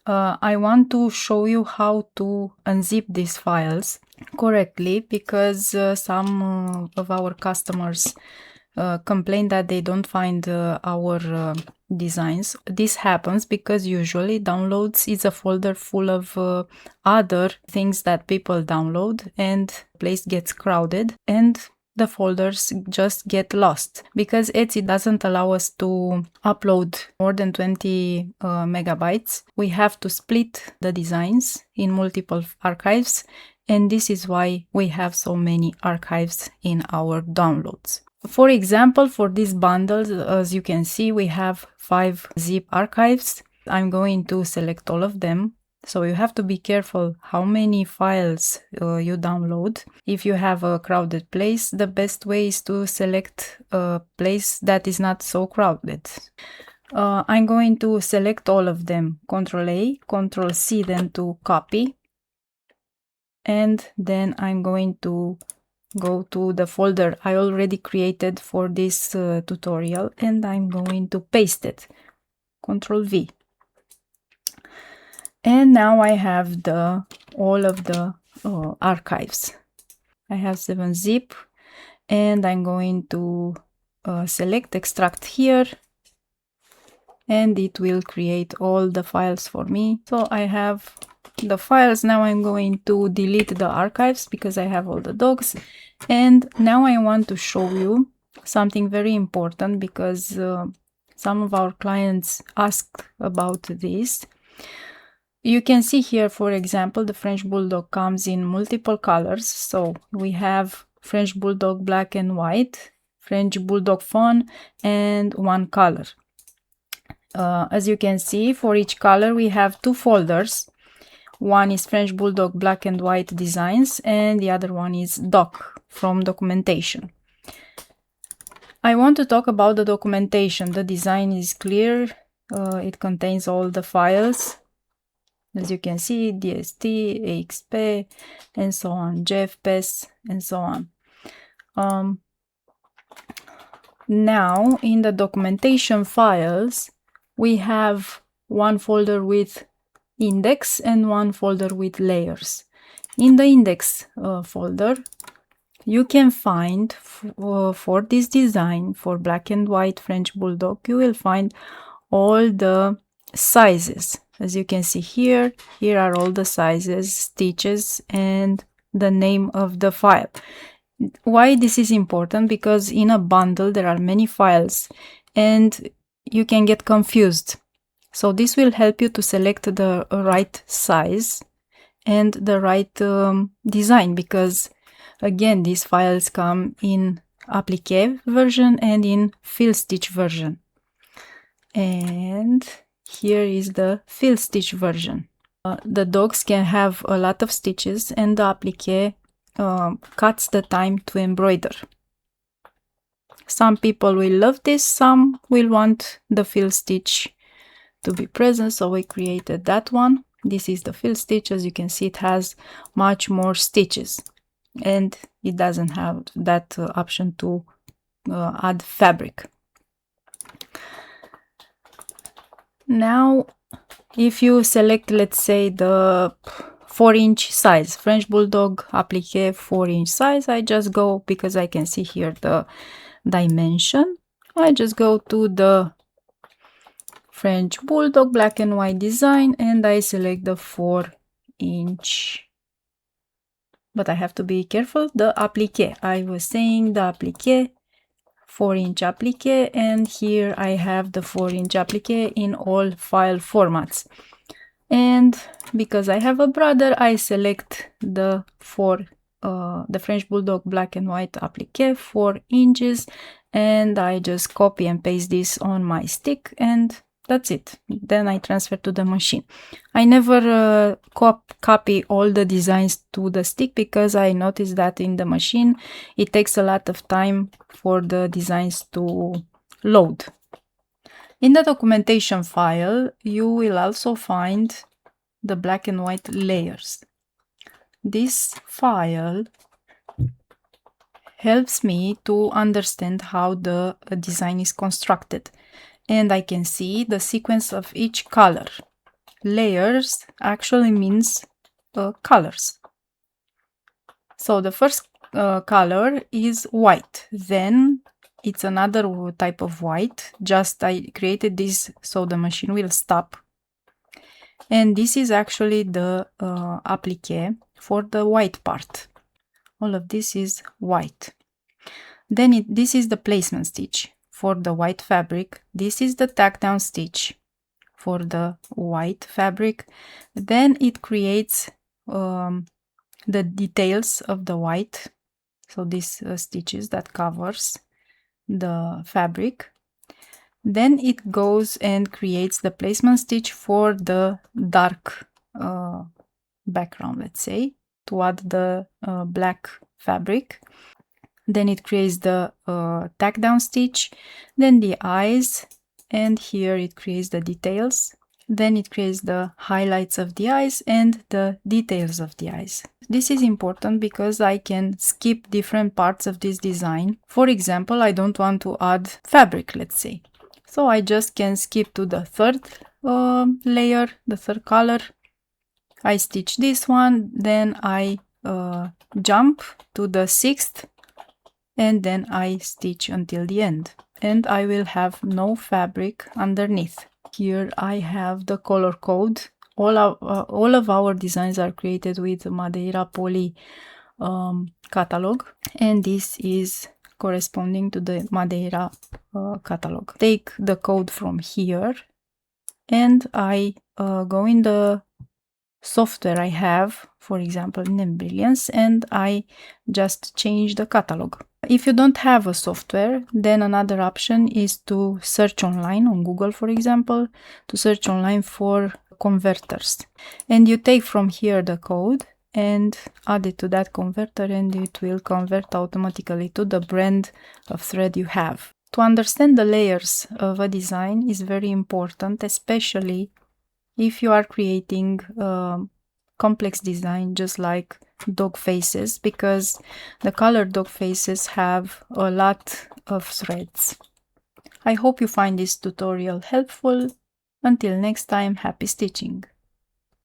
I want to show you how to unzip these files correctly, because some of our customers complain that they don't find our designs. This happens because usually downloads is a folder full of other things that people download, and the place gets crowded and the folders just get lost. Because Etsy doesn't allow us to upload more than 20 megabytes, we have to split the designs in multiple archives, and this is why we have so many archives in our downloads. For example, for this bundle, as you can see, we have 5 zip archives. I'm going to select all of them. So you have to be careful how many files you download. If you have a crowded place, the best way is to select a place that is not so crowded. I'm going to select all of them. Ctrl A, Ctrl C, then to copy. And then I'm going to go to the folder I already created for this tutorial, and I'm going to paste it. Ctrl V. And now I have all of the archives. I have 7-zip, and I'm going to select extract here, and it will create all the files for me. So I have the files. Now I'm going to delete the archives because I have all the docs. And now I want to show you something very important, because some of our clients asked about this. You can see here, for example, the French Bulldog comes in multiple colors. So we have French Bulldog black and white, French Bulldog fawn, and one color. As you can see, for each color we have 2 folders. One is French Bulldog black and white designs, and the other one is doc from documentation. I want to talk about the documentation. The design is clear. It contains all the files. As you can see, DST, AXP, and so on, JFPES, and so on. Now, in the documentation files, we have one folder with index and one folder with layers. In the index folder, you can find for this design, for black and white French Bulldog, you will find all the sizes. As you can see here are all the sizes, stitches, and the name of the file. Why this is important? Because in a bundle there are many files and you can get confused. So this will help you to select the right size and the right design, because again, these files come in applique version and in fill stitch version. And here is the fill stitch version. The dogs can have a lot of stitches, and the applique cuts the time to embroider. Some people will love this, some will want the fill stitch to be present, so we created that one. This is the fill stitch. As you can see, it has much more stitches, and it doesn't have that option to add fabric. Now, if you select, let's say, the 4-inch size, French Bulldog applique 4-inch size, I just go, because I can see here the dimension, I just go to the French Bulldog black and white design, and I select the 4-inch. But I have to be careful, the applique. I was saying the applique, 4-inch applique, and here I have the 4-inch applique in all file formats. And because I have a brother, I select the French Bulldog black and white applique, 4 inches, and I just copy and paste this on my stick, and that's it. Then I transfer to the machine. I never copy all the designs to the stick, because I noticed that in the machine it takes a lot of time for the designs to load. In the documentation file, you will also find the black and white layers. This file helps me to understand how the design is constructed, and I can see the sequence of each color. layers actually means colors. So the first color is white, then it's another type of white. Just I created this so the machine will stop. And this is actually the applique for the white part. All of this is white. Then this is the placement stitch for the white fabric. This is the tack down stitch for the white fabric. Then it creates the details of the white. So these stitches that covers the fabric. Then it goes and creates the placement stitch for the dark background, let's say, to add the black fabric. Then it creates the tack down stitch, then the eyes, and here it creates the details. Then it creates the highlights of the eyes and the details of the eyes. This is important because I can skip different parts of this design. For example, I don't want to add fabric, let's say. So I just can skip to the third layer, the third color. I stitch this one, then I jump to the sixth, and then I stitch until the end. And I will have no fabric underneath. Here I have the color code. All of our designs are created with Madeira Poly catalog, and this is corresponding to the Madeira catalog. Take the code from here, and I go in the software I have, for example in Embrilliance, and I just change the catalog. If you don't have a software, then another option is to search online on Google, for example, to search online for converters. And you take from here the code and add it to that converter, and it will convert automatically to the brand of thread you have. To understand the layers of a design is very important, especially if you are creating complex design just like dog faces, because the colored dog faces have a lot of threads. I hope you find this tutorial helpful. Until next time, happy stitching!